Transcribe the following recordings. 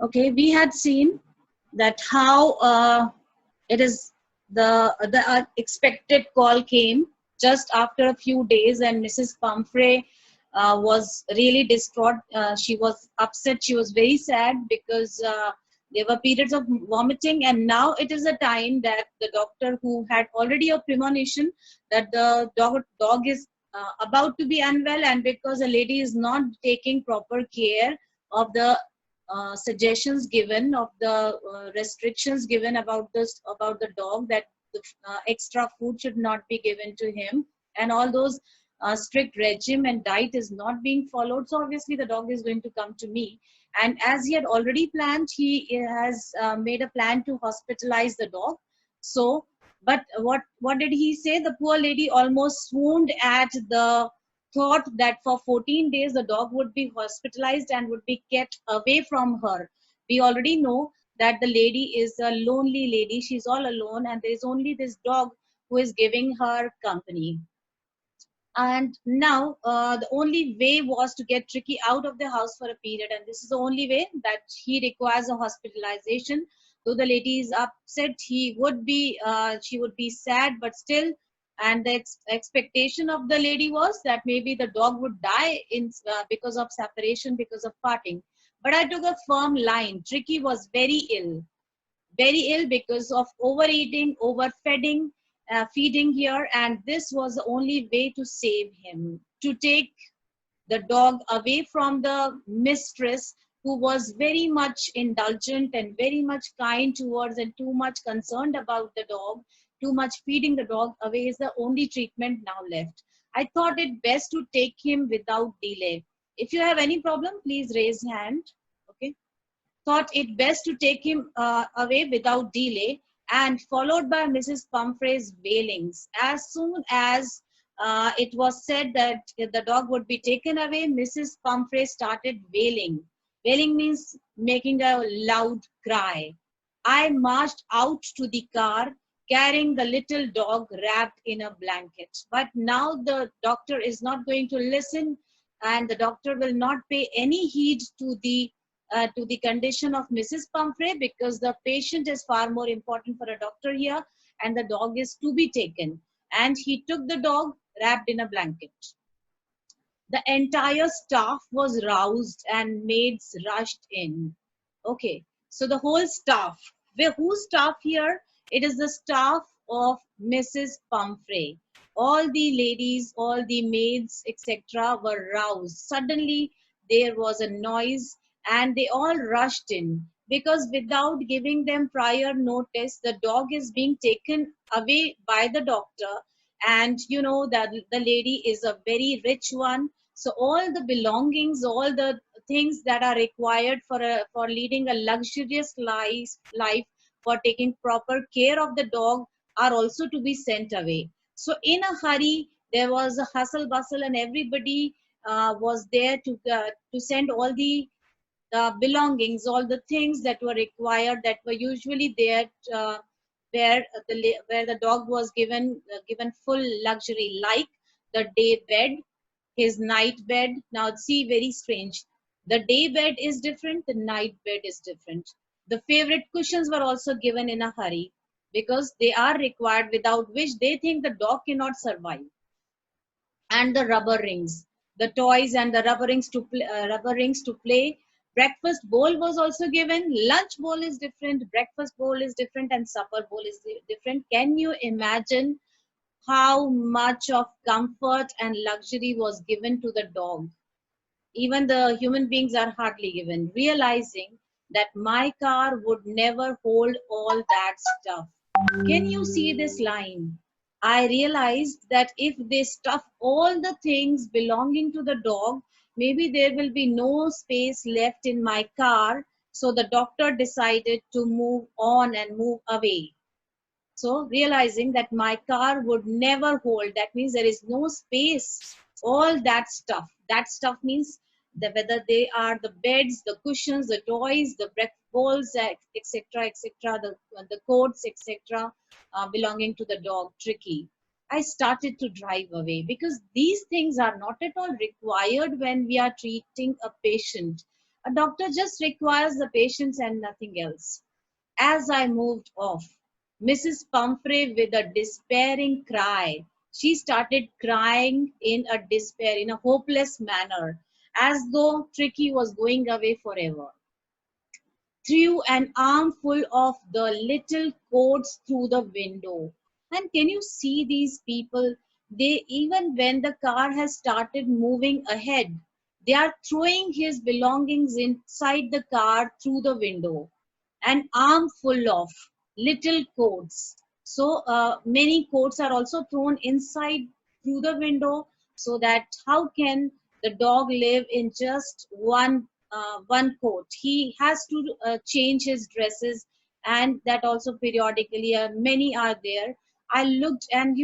Okay, we had seen that how it is the expected call came just after a few days, and Mrs. Pumphrey was really distraught. She was upset. She was very sad because there were periods of vomiting, and now it is a time that the doctor, who had already a premonition that the dog is about to be unwell, and because a lady is not taking proper care of the suggestions given, of the restrictions given about this, about the dog, that the extra food should not be given to him, and all those strict regime and diet is not being followed, so obviously the dog is going to come to me. And as he had already planned, he has made a plan to hospitalize the dog. So but what did he say? The poor lady almost swooned at the thought that for 14 days the dog would be hospitalized and would be kept away from her. We already know that the lady is a lonely lady. She's all alone, and there is only this dog who is giving her company. And now the only way was to get Tricky out of the house for a period, and this is the only way, that he requires a hospitalization. Though the lady is upset, she would be sad, but still. And the expectation of the lady was that maybe the dog would die because of separation, because of parting. But I took a firm line. Tricky was very ill because of overeating, overfeeding, feeding here, and this was the only way to save him, to take the dog away from the mistress, who was very much indulgent and very much kind towards, and too much concerned about the dog, too much feeding the dog away is the only treatment now left. I thought it best to take him without delay. If you have any problem, please raise hand. Okay, thought it best to take him away without delay, and followed by Mrs. Pumphrey's wailings. As soon as it was said that the dog would be taken away, Mrs. Pumphrey started wailing. Wailing means making a loud cry. I marched out to the car carrying the little dog wrapped in a blanket. But now the doctor is not going to listen, and the doctor will not pay any heed to the condition of Mrs. Pumphrey, because the patient is far more important for a doctor here, and the dog is to be taken. And he took the dog wrapped in a blanket. The entire staff was roused and maids rushed in. Okay, so the whole staff, whose staff here? It is the staff of Mrs. Pumphrey. All the ladies, all the maids, etc., were roused. Suddenly, there was a noise, and they all rushed in, because without giving them prior notice, the dog is being taken away by the doctor. And you know that the lady is a very rich one, so all the belongings, all the things that are required for leading a luxurious life, for taking proper care of the dog, are also to be sent away. So in a hurry, there was a hustle bustle, and everybody was there to send all the belongings, all the things that were required, that were usually there, where the dog was given full luxury, like the day bed, his night bed. Now see, very strange. The day bed is different, the night bed is different. The favorite cushions were also given in a hurry, because they are required, without which they think the dog cannot survive. And the rubber rings, the toys and the rubber rings to play. Breakfast bowl was also given. Lunch bowl is different, breakfast bowl is different, and supper bowl is different. Can you imagine how much of comfort and luxury was given to the dog? Even the human beings are hardly given, realizing that my car would never hold all that stuff. Can you see this line? I realized that if they stuff all the things belonging to the dog, maybe there will be no space left in my car. So the doctor decided to move on and move away. So realizing that my car would never hold, that means there is no space, all that stuff means whether they are the beds, the cushions, the toys, the breakfast bowls, etc., etc., the coats, etc., belonging to the dog, Tricky. I started to drive away, because these things are not at all required when we are treating a patient. A doctor just requires the patience and nothing else. As I moved off, Mrs. Pumphrey, with a despairing cry, she started crying in a despair, in a hopeless manner, as though Tricky was going away forever, threw an armful of the little coats through the window. And can you see these people? They, even when the car has started moving ahead, they are throwing his belongings inside the car through the window. An armful of little coats. So many coats are also thrown inside through the window, so that how can the dog live in just one coat? He has to change his dresses, and that also periodically. Many are there. I looked, and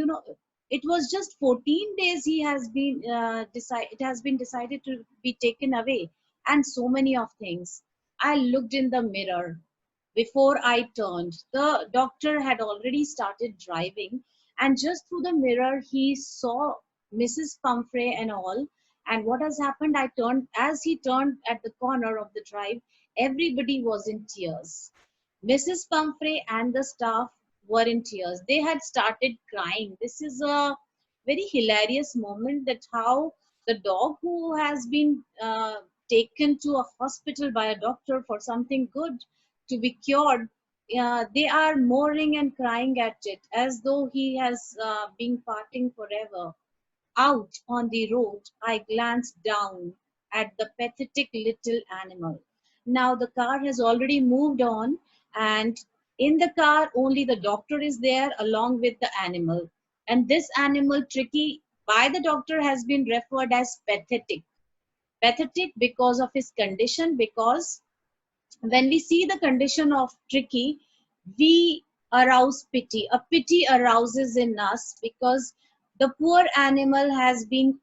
it was just 14 days he has been it has been decided to be taken away, and so many of things. I looked in the mirror before I turned. The doctor had already started driving, and just through the mirror, he saw Mrs. Pumphrey and all. And what has happened? I turned, as he turned at the corner of the drive, everybody was in tears. Mrs. Pumphrey and the staff were in tears. They had started crying. This is a very hilarious moment, that how the dog who has been taken to a hospital by a doctor for something good to be cured, they are mourning and crying at it as though he has been parting forever. Out on the road, I glanced down at the pathetic little animal. Now the car has already moved on, and in the car, only the doctor is there along with the animal. And this animal, Tricky, by the doctor, has been referred as pathetic. Pathetic because of his condition, because when we see the condition of Tricky, we arouse pity. A pity arouses in us because the poor animal has been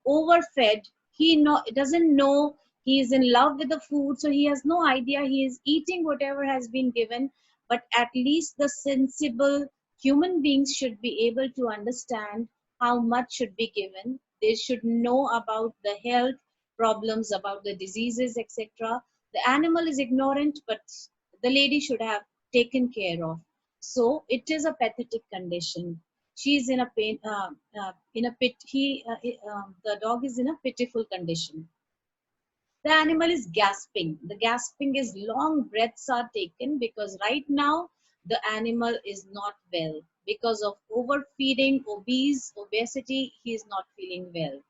overfed. He doesn't know he is in love with the food, so he has no idea. He is eating whatever has been given. But at least the sensible human beings should be able to understand how much should be given. They should know about the health problems, about the diseases, etc. The animal is ignorant, but the lady should have taken care of. So it is a pathetic condition. She is in a pain, in a pit. The dog is in a pitiful condition. The animal is gasping. The gasping is long breaths are taken, because right now the animal is not well because of overfeeding, obesity. He is not feeling well.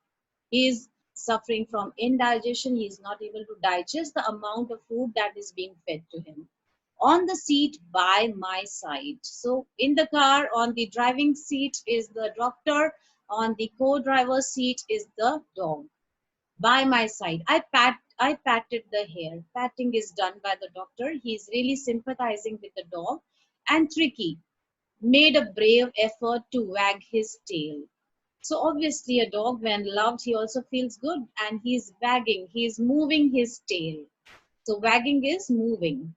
He is suffering from indigestion. He is not able to digest the amount of food that is being fed to him. On the seat by my side. So in the car, on the driving seat is the doctor. On the co-driver's seat is the dog. By my side, I patted the hair. Patting is done by the doctor. He is really sympathizing with the dog. And Tricky made a brave effort to wag his tail. So obviously a dog, when loved, he also feels good, and he's wagging, he's moving his tail. So wagging is moving.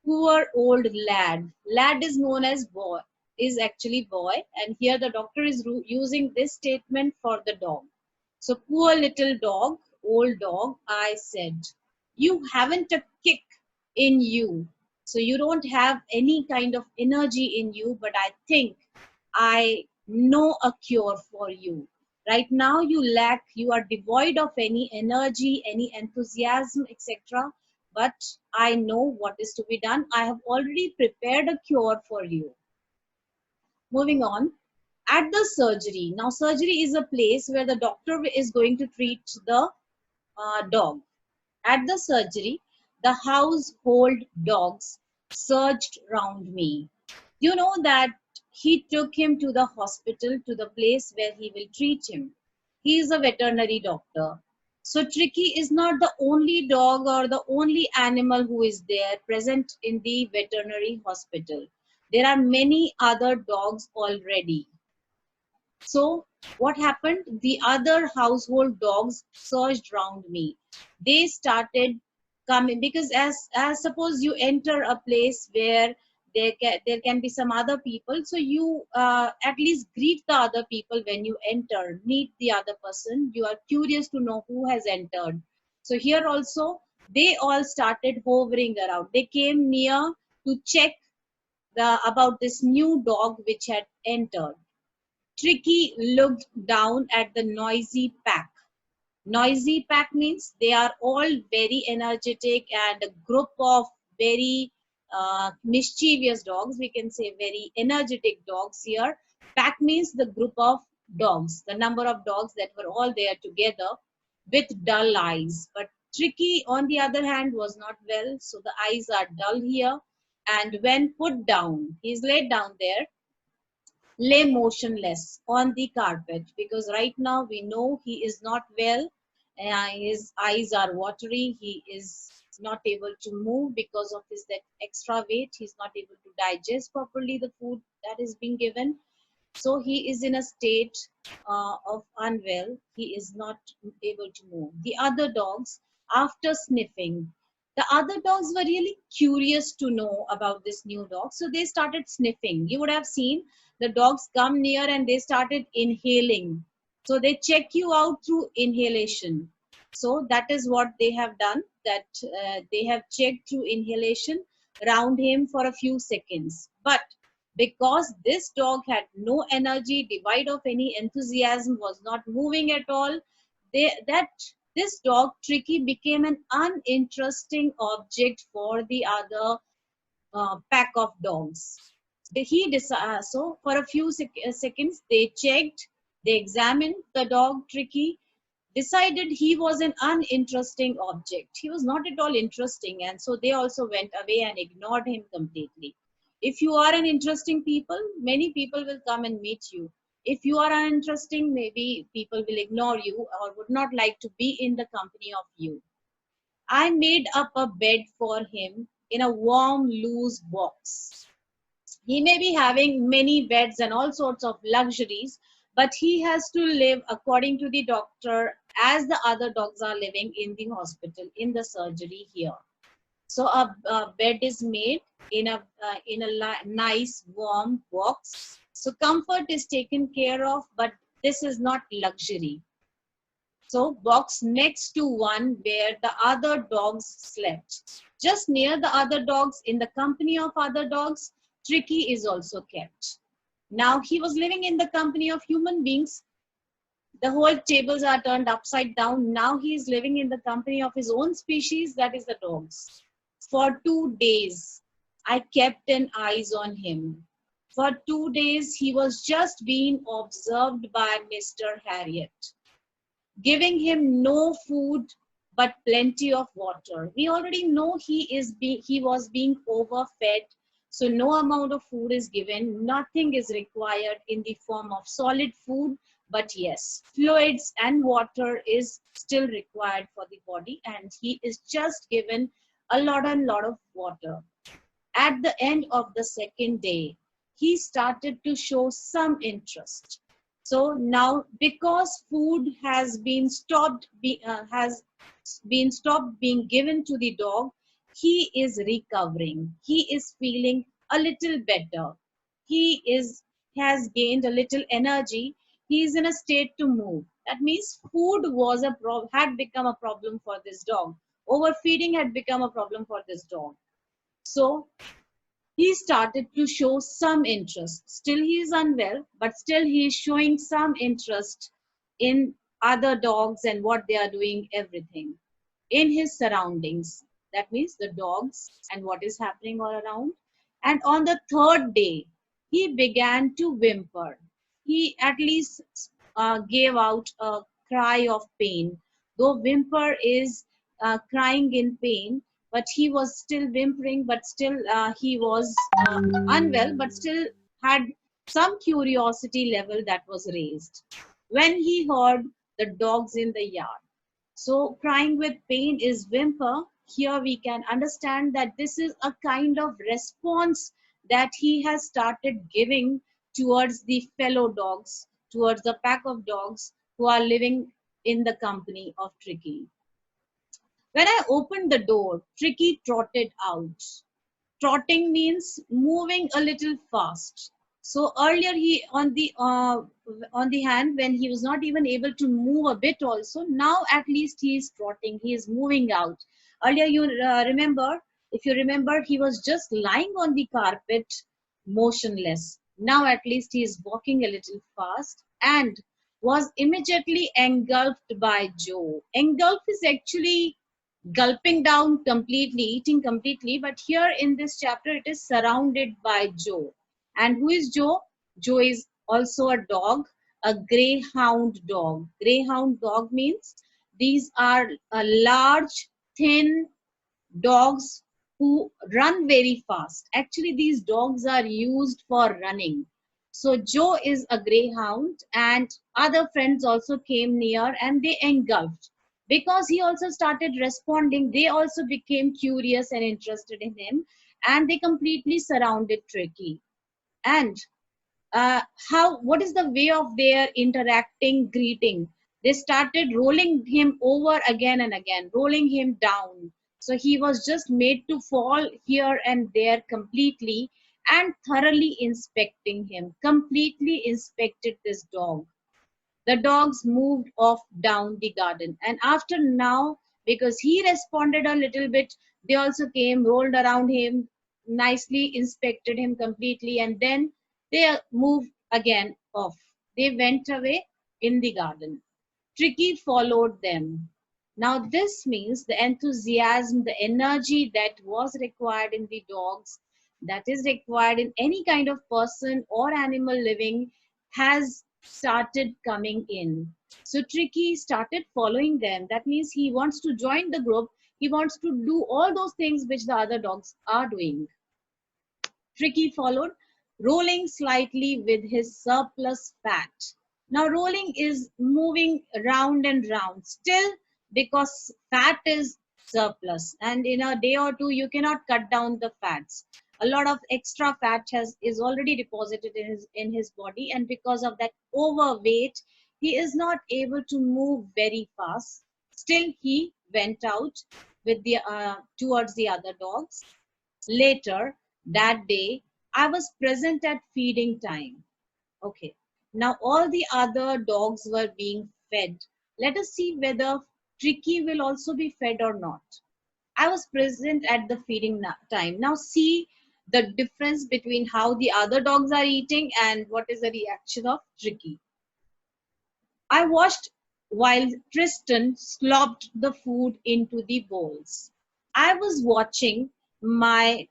Poor old lad. Lad is known as boy, is actually boy, and here the doctor is using this statement for the dog. So poor little dog, old dog, I said, you haven't a kick in you. So you don't have any kind of energy in you, but I think I know a cure for you. Right now you are devoid of any energy, any enthusiasm, etc. But I know what is to be done. I have already prepared a cure for you. Moving on, at the surgery. Now, surgery is a place where the doctor is going to treat the dog. At the surgery, the household dogs surged round me. You know that he took him to the hospital, to the place where he will treat him. He is a veterinary doctor. So Tricky is not the only dog or the only animal who is there present in the veterinary hospital. There are many other dogs already. So what happened? The other household dogs surged round me. They started coming, because as suppose you enter a place where there can be some other people, so you at least greet the other people when you enter, meet the other person. You are curious to know who has entered. So here also They all started hovering around. They came near to check about this new dog which had entered. Tricky looked down at the noisy pack. Noisy pack means they are all very energetic and a group of very mischievous dogs. We can say very energetic dogs here. Pack means the group of dogs, the number of dogs that were all there together with dull eyes. But Tricky, on the other hand, was not well, so the eyes are dull here. And when put down, he's laid down there, lay motionless on the carpet, because right now we know he is not well. His eyes are watery. He is not able to move because of his that extra weight. He's not able to digest properly the food that is being given. So he is in a state of unwell. He is not able to move. The other dogs, after sniffing, the other dogs were really curious to know about this new dog. So they started sniffing. You would have seen the dogs come near and they started inhaling. So they check you out through inhalation. So that is what they have done, that they have checked through inhalation around him for a few seconds. But because this dog had no energy, devoid of any enthusiasm, was not moving at all, that this dog Tricky became an uninteresting object for the other pack of dogs. So for a few seconds they checked, they examined the dog Tricky, decided he was an uninteresting object. He was not at all interesting, and so they also went away and ignored him completely. If you are an interesting people, many people will come and meet you. If you are uninteresting, maybe people will ignore you or would not like to be in the company of you. I made up a bed for him in a warm, loose box. He may be having many beds and all sorts of luxuries, but he has to live according to the doctor as the other dogs are living in the hospital, in the surgery here. So a bed is made in a nice warm box. So comfort is taken care of, but this is not luxury. So box next to one where the other dogs slept. Just near the other dogs, in the company of other dogs, Tricky is also kept. Now he was living in the company of human beings. The whole tables are turned upside down. Now he is living in the company of his own species, that is the dogs. For 2 days, I kept an eyes on him. For 2 days, he was just being observed by Mr. Harriet, giving him no food but plenty of water. We already know he was being overfed, so no amount of food is given. Nothing is required in the form of solid food, but yes, fluids and water is still required for the body, and he is just given a lot and lot of water. At the end of the second day, he started to show some interest. So now, because food has been stopped being given to the dog, he is recovering. He is feeling a little better. He has gained a little energy. He is in a state to move. That means food had become a problem for this dog. Overfeeding had become a problem for this dog. So he started to show some interest. Still, he is unwell, but still, he is showing some interest in other dogs and what they are doing, everything in his surroundings. That means the dogs and what is happening all around. And on the third day, he began to whimper. He at least gave out a cry of pain. Though whimper is crying in pain, but he was still whimpering, but still he was unwell, but still had some curiosity level that was raised when he heard the dogs in the yard. So crying with pain is whimper. Here we can understand that this is a kind of response that he has started giving towards the fellow dogs, towards the pack of dogs who are living in the company of Tricky. When I opened the door, Tricky trotted out. Trotting means moving a little fast. So earlier he on the hand, when he was not even able to move a bit also, now at least he is trotting, he is moving out. Earlier, you remember, if you remember, he was just lying on the carpet, motionless. Now, at least, he is walking a little fast and was immediately engulfed by Joe. Engulf is actually gulping down completely, eating completely, but here in this chapter, it is surrounded by Joe. And who is Joe? Joe is also a dog, a greyhound dog. Greyhound dog means these are large, thin dogs who run very fast. Actually, these dogs are used for running. So Joe is a greyhound, and other friends also came near and they engulfed. Because he also started responding, they also became curious and interested in him, and they completely surrounded Tricky. And how, what is the way of their interacting, greeting? They started rolling him over again and again, rolling him down. So he was just made to fall here and there completely, and thoroughly inspecting him, completely inspected this dog. The dogs moved off down the garden, and after now, because he responded a little bit, they also came, rolled around him, nicely inspected him completely, and then they moved again off. They went away in the garden. Tricky followed them. Now this means the enthusiasm, the energy that was required in the dogs, that is required in any kind of person or animal living, has started coming in. So Tricky started following them. That means he wants to join the group. He wants to do all those things which the other dogs are doing. Tricky followed, rolling slightly with his surplus fat. Now, rolling is moving round and round, still because fat is surplus, and in a day or two, you cannot cut down the fats. A lot of extra fat is already deposited in his body, and because of that overweight, he is not able to move very fast. Still, he went out with the towards the other dogs. Later that day, I was present at feeding time. Okay. Now all the other dogs were being fed. Let us see whether Tricky will also be fed or not. I was present at the feeding time. Now see the difference between how the other dogs are eating and what is the reaction of Tricky. I watched while Tristan slopped the food into the bowls. I was watching my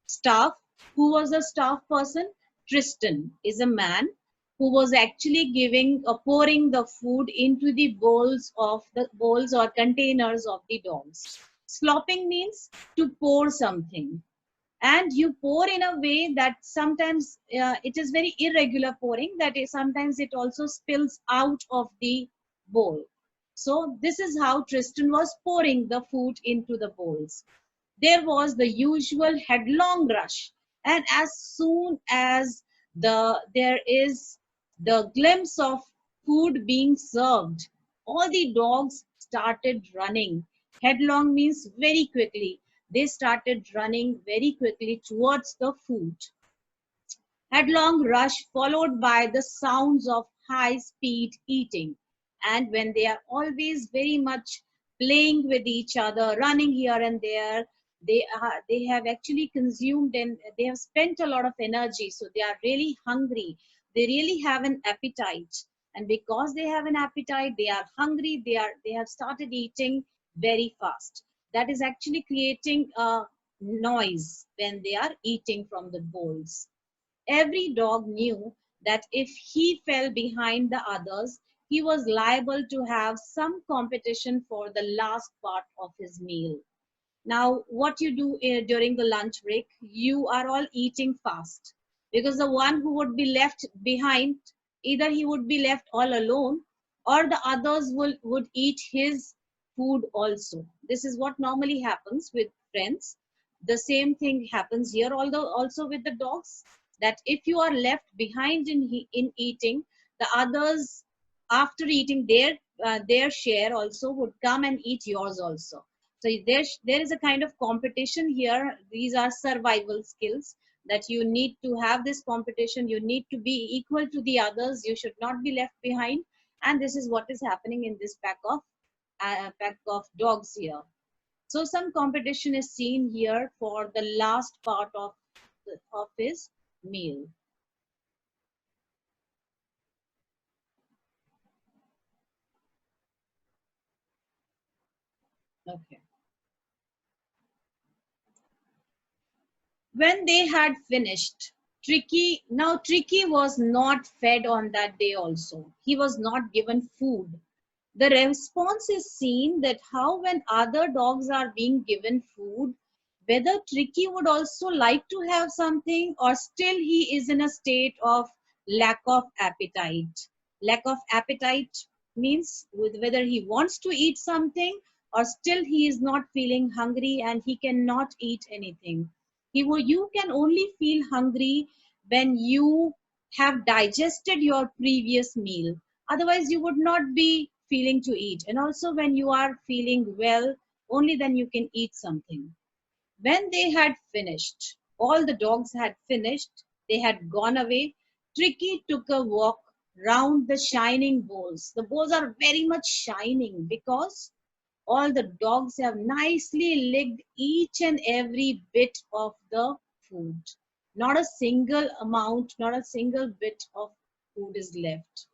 staff, who was a staff person. Tristan is a man who was actually giving pouring the food into the bowls or containers of the dogs. Slopping means to pour something, and you pour in a way that sometimes it is very irregular pouring, that is sometimes it also spills out of the bowl. So this is how Tristan was pouring the food into the bowls. There was the usual headlong rush, and as soon as there is the glimpse of food being served, all the dogs started running. Headlong means very quickly. They started running very quickly towards the food. Headlong rush followed by the sounds of high speed eating. And when they are always very much playing with each other, running here and there, they have actually consumed and they have spent a lot of energy. So they are really hungry. They really have an appetite. And because they have an appetite, they are hungry, they have started eating very fast. That is actually creating a noise when they are eating from the bowls. Every dog knew that if he fell behind the others, he was liable to have some competition for the last part of his meal. Now, what you do during the lunch break, you are all eating fast, because the one who would be left behind, either he would be left all alone or the others would eat his food also. This is what normally happens with friends. The same thing happens here, although also with the dogs, that if you are left behind in eating, the others, after eating their share, also would come and eat yours also. So there is a kind of competition here. These are survival skills that you need to have this competition. You need to be equal to the others. You should not be left behind. And this is what is happening in this pack of dogs here. So some competition is seen here for the last part of his meal. Okay. When they had finished, Tricky was not fed on that day also. He was not given food. The response is seen that how when other dogs are being given food, whether Tricky would also like to have something or still he is in a state of lack of appetite. Lack of appetite means whether he wants to eat something or still he is not feeling hungry and he cannot eat anything. You can only feel hungry when you have digested your previous meal. Otherwise, you would not be feeling to eat. And also, when you are feeling well, only then you can eat something. When they had finished, all the dogs had finished, they had gone away. Tricky took a walk round the shining bowls. The bowls are very much shining because all the dogs have nicely licked each and every bit of the food. Not a single amount, not a single bit of food is left.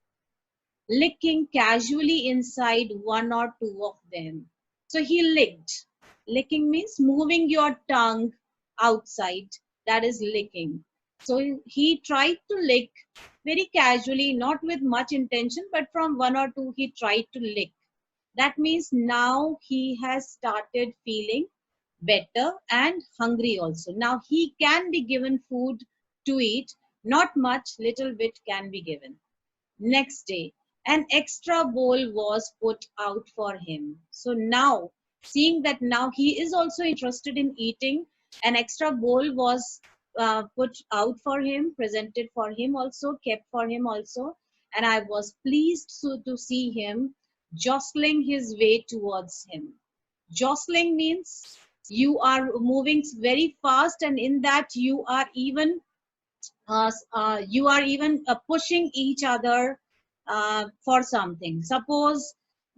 Licking casually inside one or two of them. So he licked. Licking means moving your tongue outside. That is licking. So he tried to lick very casually, not with much intention, but from one or two he tried to lick. That means now he has started feeling better and hungry also. Now he can be given food to eat. Not much, little bit can be given. Next day, an extra bowl was put out for him. So now, seeing that now he is also interested in eating, an extra bowl was put out for him, presented for him also, kept for him also. And I was pleased to see him jostling his way towards him. Jostling means you are moving very fast, and in that you are even pushing each other for something. Suppose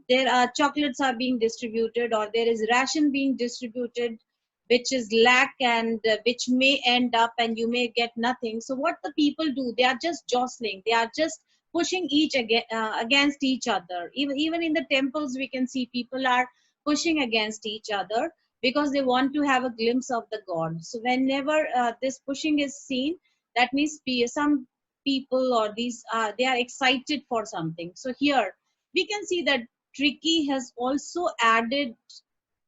there are chocolates are being distributed or there is ration being distributed which is lack and which may end up and you may get nothing. So what the people do, they are just jostling, they are just pushing against each other. Even in the temples we can see people are pushing against each other because they want to have a glimpse of the god. So whenever this pushing is seen, that means some people or these they are excited for something. So here we can see that Tricky has also added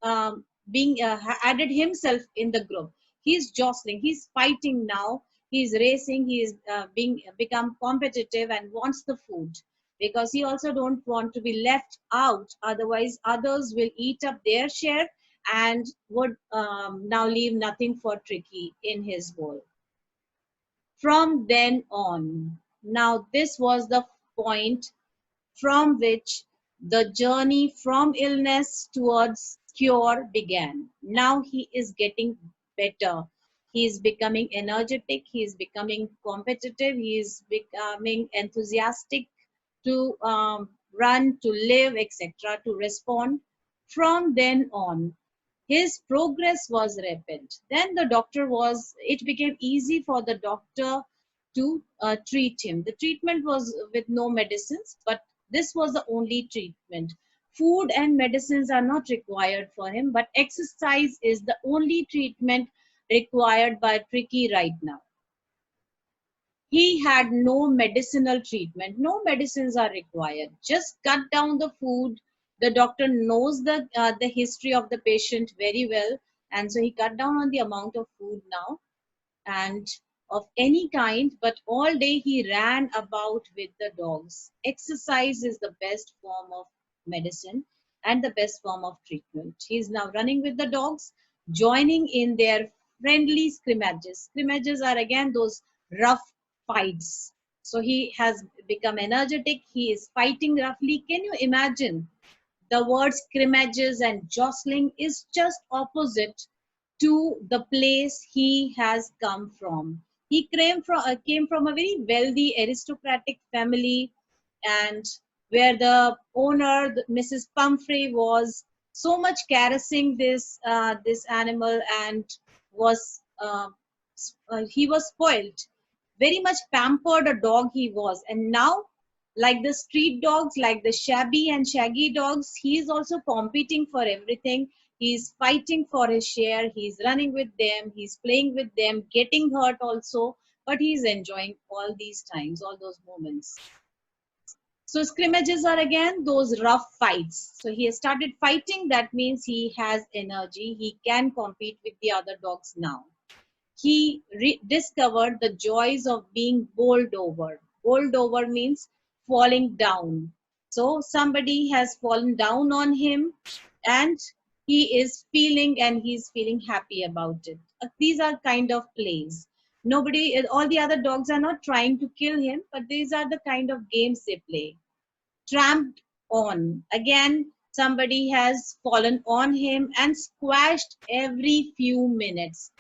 added himself in the group. He's jostling, he's fighting now, he's racing, he is being become competitive and wants the food because he also don't want to be left out, otherwise others will eat up their share and would now leave nothing for Tricky in his bowl. From then on, now this was the point from which the journey from illness towards cure began. Now he is getting better. He is becoming energetic, he is becoming competitive, he is becoming enthusiastic to run, to live, etc., to respond. From then on, his progress was rapid. Then it became easy for the doctor to treat him. The treatment was with no medicines, but this was the only treatment. Food and medicines are not required for him, but exercise is the only treatment required by Tricky right now. He had no medicinal treatment. No medicines are required. Just cut down the food. The doctor knows the history of the patient very well, and so he cut down on the amount of food now and of any kind. But all day he ran about with the dogs. Exercise is the best form of medicine and the best form of treatment. He is now running with the dogs, joining in their friendly scrimmages. Scrimmages are again those rough fights. So he has become energetic. He is fighting roughly. Can you imagine? The word scrimmages and jostling is just opposite to the place he has come from. He came from a very wealthy aristocratic family, and where the owner, Mrs. Pumphrey, was so much caressing this animal, and was he was spoiled, very much pampered a dog he was. And now, like the street dogs, like the shabby and shaggy dogs, he is also competing for everything. He's fighting for his share, he's running with them, he's playing with them, getting hurt also, but he's enjoying all these times, all those moments. So scrimmages are again those rough fights. So he has started fighting. That means he has energy. He can compete with the other dogs now. He discovered the joys of being bowled over. Bowled over means falling down. So somebody has fallen down on him, and he is feeling, and he's feeling happy about it. These are kind of plays. Nobody, all the other dogs are not trying to kill him, but these are the kind of games they play. Tramped on. Again, somebody has fallen on him and squashed every few minutes.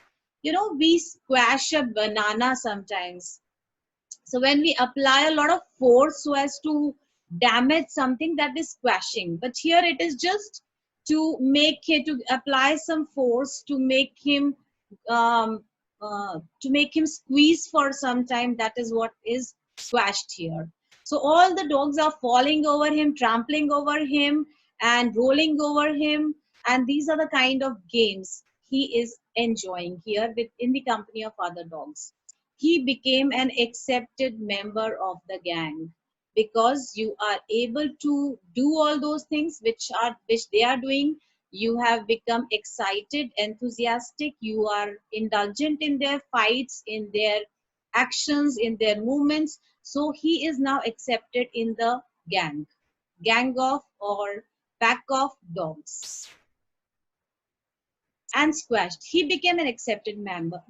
You know, we squash a banana sometimes. So when we apply a lot of force so as to damage something, that is squashing. But here it is just to apply some force um, to make him squeeze for some time. That is what is squashed here. So all the dogs are falling over him, trampling over him, and rolling over him. And these are the kind of games he is enjoying here in the company of other dogs. He became an accepted member of the gang, because you are able to do all those things which they are doing. You have become excited, enthusiastic, you are indulgent in their fights, in their actions, in their movements. So he is now accepted in the gang of, or pack of dogs, and squashed. He became an accepted member,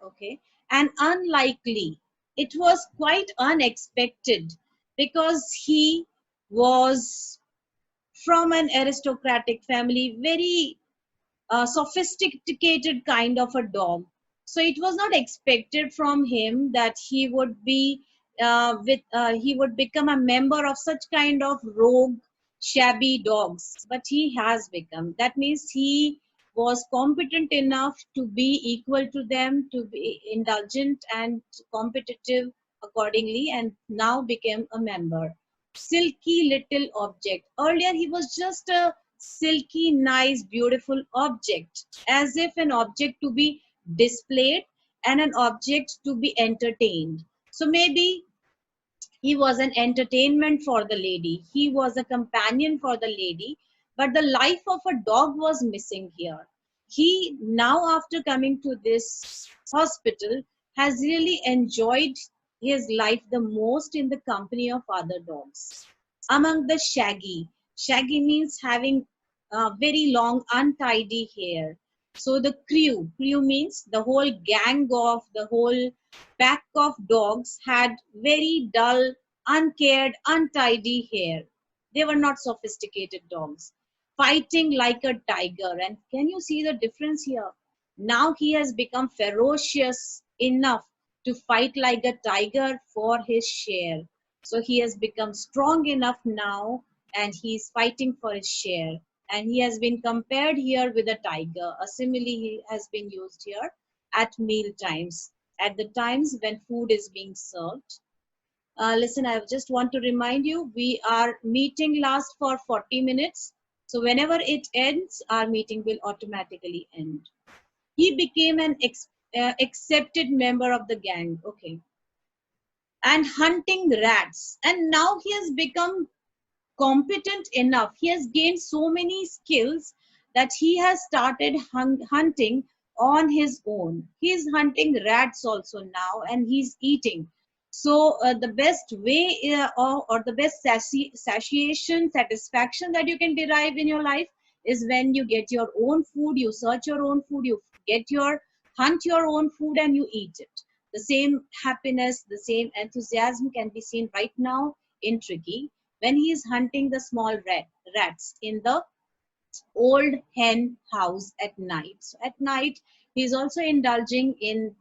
okay, and unlikely. It was quite unexpected, because he was from an aristocratic family, very sophisticated kind of a dog. So it was not expected from him that he would become a member of such kind of rogue, shabby dogs. But he has become. That means he was competent enough to be equal to them, to be indulgent and competitive accordingly, and now became a member. Silky little object. Earlier he was just a silky, nice, beautiful object, as if an object to be displayed and an object to be entertained. So maybe he was an entertainment for the lady, he was a companion for the lady, but the life of a dog was missing here. He now, after coming to this hospital, has really enjoyed his life the most in the company of other dogs. Among the shaggy, shaggy means having very long untidy hair. So the crew means the whole gang of, the whole pack of dogs had very dull, uncared, untidy hair. They were not sophisticated dogs, fighting like a tiger. And can you see the difference here? Now he has become ferocious enough to fight like a tiger for his share. So he has become strong enough now, and he is fighting for his share. And he has been compared here with a tiger. A simile has been used here at meal times, at the times when food is being served. Listen, I just want to remind you, we are meeting lasts for 40 minutes. So whenever it ends, our meeting will automatically end. He became an accepted member of the gang. Okay. And hunting rats. And now he has become competent enough. He has gained so many skills that he has started hunting on his own. He is hunting rats also now, and he's eating. So the best way, or the best satisfaction that you can derive in your life is when you get your own food, you search your own food, you hunt your own food, and you eat it. The same happiness, the same enthusiasm can be seen right now in Tricky when he is hunting the small rats in the old hen house at night. So at night, he is also indulging in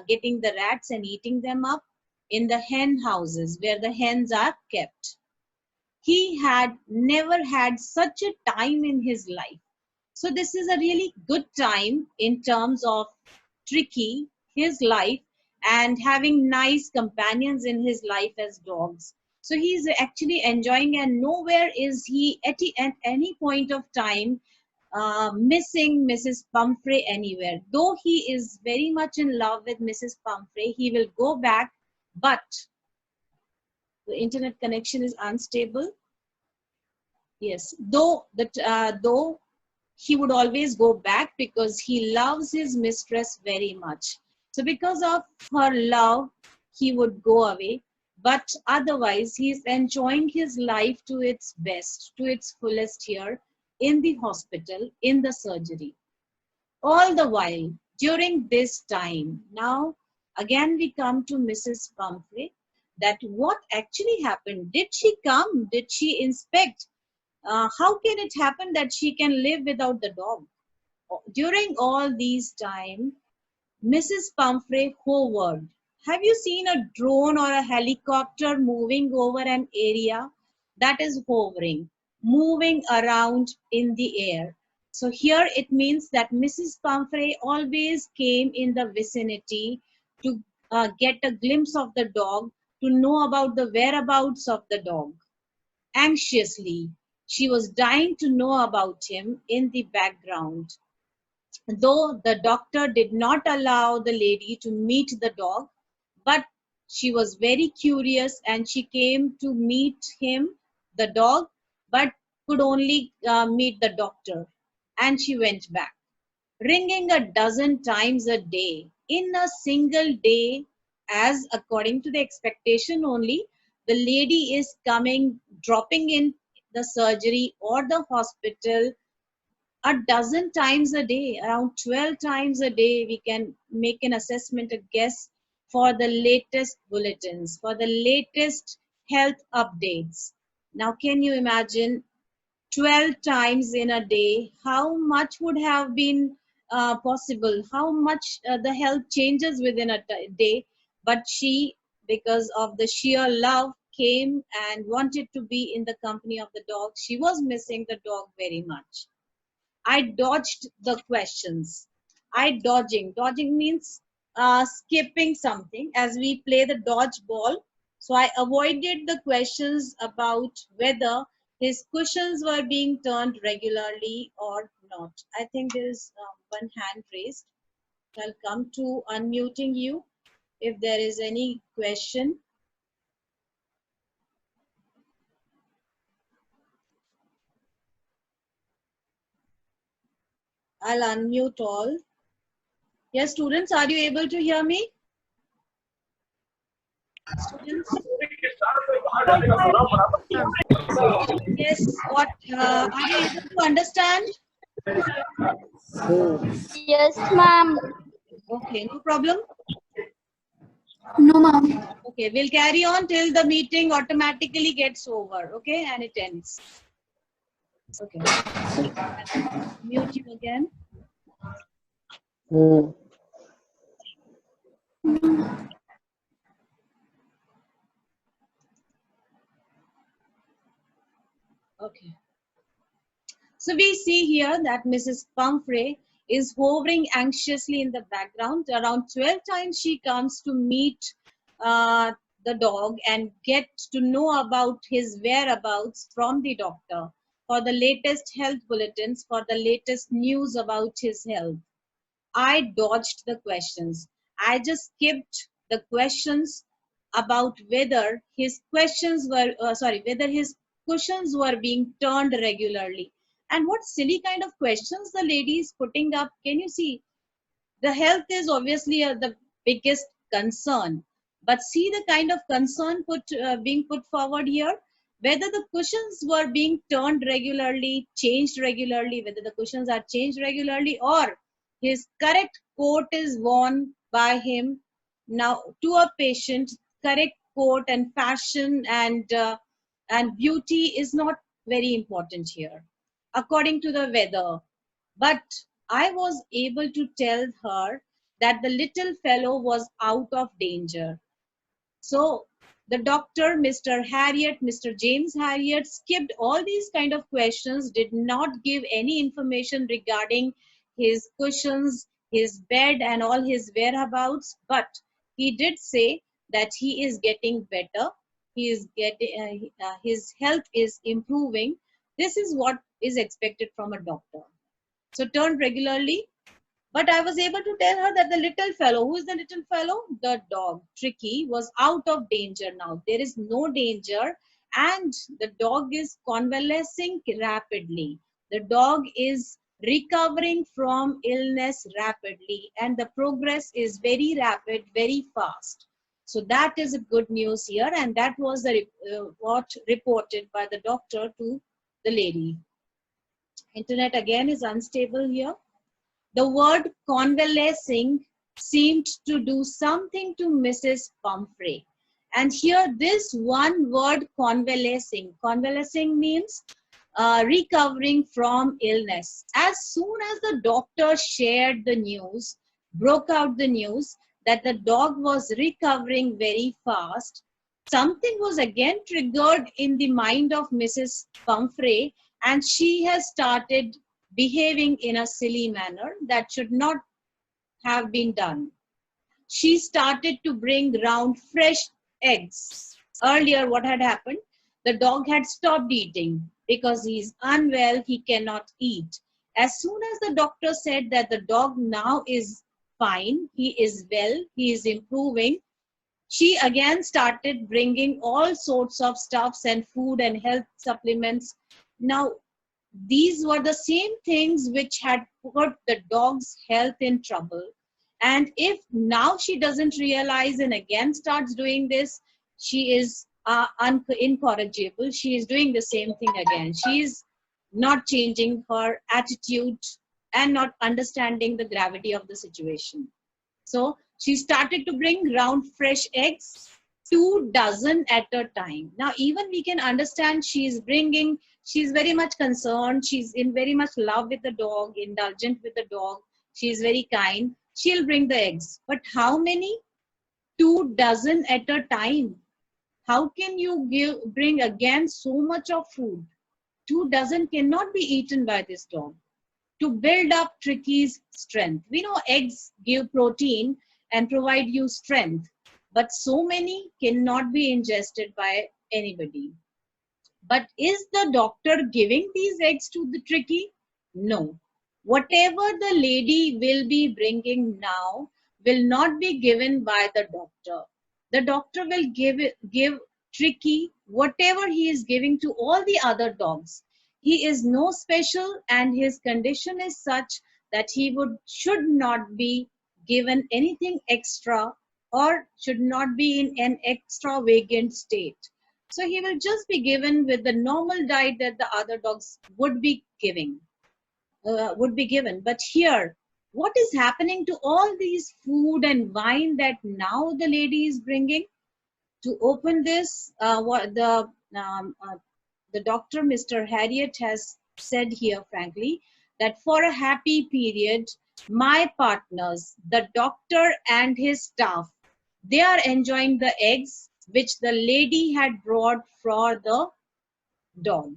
getting the rats and eating them up in the hen houses where the hens are kept. He had never had such a time in his life. So this is a really good time in terms of Tricky, his life, and having nice companions in his life as dogs. So he's actually enjoying, and nowhere is he at any point of time missing Mrs. Pumphrey anywhere. Though he is very much in love with Mrs. Pumphrey, he will go back, but the internet connection is unstable. Yes, though he would always go back because he loves his mistress very much. So because of her love, he would go away. But otherwise, he is enjoying his life to its best, to its fullest here in the hospital, in the surgery. All the while, during this time, now again we come to Mrs. Pumphrey, that what actually happened? Did she come? Did she inspect? How can it happen that she can live without the dog? During all these time, Mrs. Pumphrey hovered. Have you seen a drone or a helicopter moving over an area? That is hovering, moving around in the air. So here it means that Mrs. Pumphrey always came in the vicinity to get a glimpse of the dog, to know about the whereabouts of the dog. Anxiously, she was dying to know about him in the background. Though the doctor did not allow the lady to meet the dog, but she was very curious and she came to meet him, the dog, but could only meet the doctor. And she went back, ringing a dozen times a day in a single day, as according to the expectation only, the lady is coming, dropping in the surgery or the hospital a dozen times a day, around 12 times a day. We can make an assessment, a guess for the latest bulletins, for the latest health updates. Now, can you imagine 12 times in a day? How much would have been possible? How much the health changes within a day? But she, because of the sheer love, came and wanted to be in the company of the dog. She was missing the dog very much. I dodged the questions. Dodging means skipping something as we play the dodge ball. So I avoided the questions about whether his cushions were being turned regularly or not. I think there is one hand raised. I'll come to unmuting you if there is any question. I'll unmute all. Yes, students, are you able to hear me? Students? Yes, what are you able to understand? Yes, ma'am. Okay, no problem. No, ma'am. Okay, we'll carry on till the meeting automatically gets over, okay, and it ends. Okay, mute you again. Okay. So we see here that Mrs. Pumphrey is hovering anxiously in the background. Around 12 times she comes to meet the dog and get to know about his whereabouts from the doctor for the latest health bulletins, for the latest news about his health. I dodged the questions. I just skipped the questions about whether his questions were, whether his cushions were being turned regularly. And what silly kind of questions the lady is putting up. Can you see? The health is obviously the biggest concern. But see the kind of concern being put forward here. Whether the cushions were being turned regularly, changed regularly, whether the cushions are changed regularly, or his correct coat is worn by him. Now, to a patient, correct coat and fashion and beauty is not very important here, according to the weather. But I was able to tell her that the little fellow was out of danger. So the doctor, Mr. Harriet, Mr. James Harriet, skipped all these kind of questions, did not give any information regarding his cushions, his bed, and all his whereabouts. But he did say that he is getting better. He is getting his health is improving. This is what is expected from a doctor. So turn regularly, but I was able to tell her that the little fellow, who is the little fellow? The dog, Tricky, was out of danger now. There is no danger, and the dog is convalescing rapidly. The dog is recovering from illness rapidly, and the progress is very rapid, very fast. So that is a good news here, and that was the what reported by the doctor to the lady. Internet again is unstable here. The word convalescing seemed to do something to Mrs. Pumphrey. And here this one word convalescing means recovering from illness. As soon as the doctor shared the news, broke out the news that the dog was recovering very fast, something was again triggered in the mind of Mrs. Pumphrey, and she has started behaving in a silly manner that should not have been done. She started to bring round fresh eggs. Earlier, what had happened? The dog had stopped eating because he is unwell, he cannot eat. As soon as the doctor said that the dog now is fine, he is well, he is improving, she again started bringing all sorts of stuffs and food and health supplements. Now, these were the same things which had put the dog's health in trouble. And if now she doesn't realize and again starts doing this, she is incorrigible. She is doing the same thing again. She is not changing her attitude and not understanding the gravity of the situation. So she started to bring round fresh eggs, 2 dozen at a time. Now, even we can understand she's very much concerned. She's in very much love with the dog, indulgent with the dog. She's very kind. She'll bring the eggs. But how many? 2 dozen at a time. How can you bring again so much of food? 2 dozen cannot be eaten by this dog. To build up Tricky's strength. We know eggs give protein and provide you strength, but so many cannot be ingested by anybody. But is the doctor giving these eggs to the Tricky? No. Whatever the lady will be bringing now will not be given by the doctor. The doctor will give Tricky whatever he is giving to all the other dogs. He is no special, and his condition is such that he should not be given anything extra or should not be in an extravagant state. So he will just be given with the normal diet that the other dogs would be given. But here, what is happening to all these food and wine that now the lady is bringing? To open this, the doctor, Mr. Harriet, has said here, frankly, that for a happy period, my partners, the doctor and his staff, they are enjoying the eggs which the lady had brought for the dog.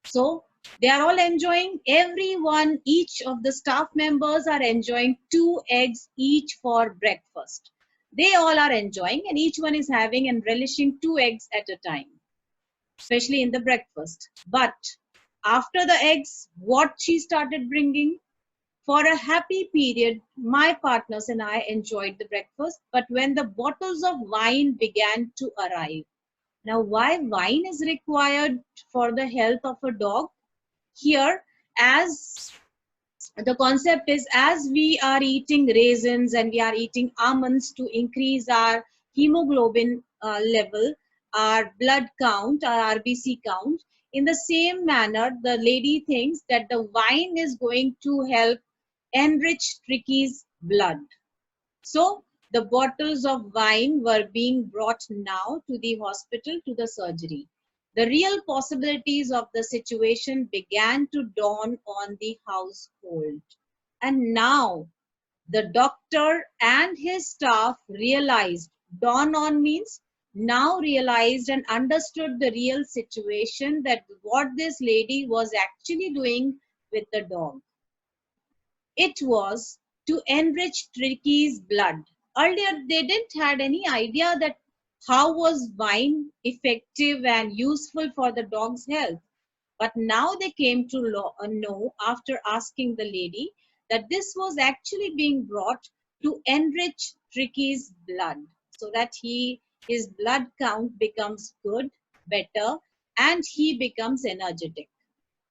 So they are all enjoying, everyone, each of the staff members are enjoying 2 eggs each for breakfast. They all are enjoying, and each one is having and relishing 2 eggs at a time, especially in the breakfast. But after the eggs, what she started bringing? For a happy period, my partners and I enjoyed the breakfast, but when the bottles of wine began to arrive. Now, why wine is required for the health of a dog? Here, as the concept is, as we are eating raisins and we are eating almonds to increase our hemoglobin level, our blood count, our RBC count, in the same manner, the lady thinks that the wine is going to help enrich Tricky's blood. So the bottles of wine were being brought now to the hospital, to the surgery. The real possibilities of the situation began to dawn on the household. And now the doctor and his staff realized, dawn on means now realized and understood the real situation, that what this lady was actually doing with the dog. It was to enrich Tricky's blood. Earlier, they didn't had any idea that how was wine effective and useful for the dog's health. But now they came to know, after asking the lady, that this was actually being brought to enrich Tricky's blood, so that his blood count becomes good, better, and he becomes energetic.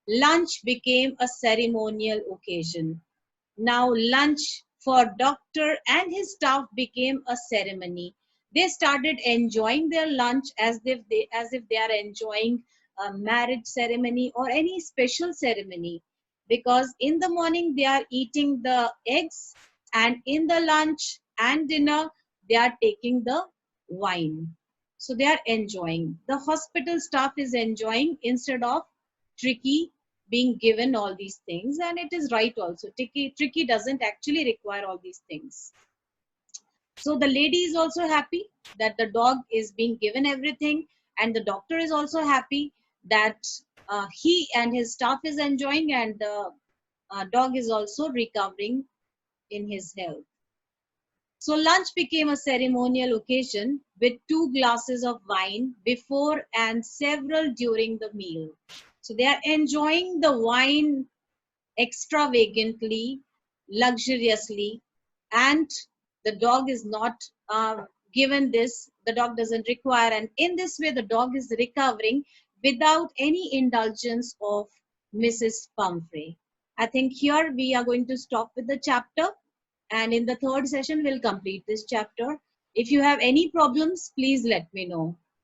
Lunch became a ceremonial occasion. Now lunch for doctor and his staff became a ceremony. They started enjoying their lunch as if they are enjoying a marriage ceremony or any special ceremony, because in the morning they are eating the eggs, and in the lunch and dinner they are taking the wine. So they are enjoying. The hospital staff is enjoying instead of Tricky being given all these things, and it is right also. Tricky doesn't actually require all these things. So the lady is also happy that the dog is being given everything, and the doctor is also happy that he and his staff is enjoying, and the dog is also recovering in his health. So lunch became a ceremonial occasion with 2 glasses of wine before and several during the meal. So they are enjoying the wine extravagantly, luxuriously, and the dog is not given this. The dog doesn't require, and in this way, the dog is recovering without any indulgence of Mrs. Pumphrey. I think here we are going to stop with the chapter, and in the third session, we'll complete this chapter. If you have any problems, please let me know.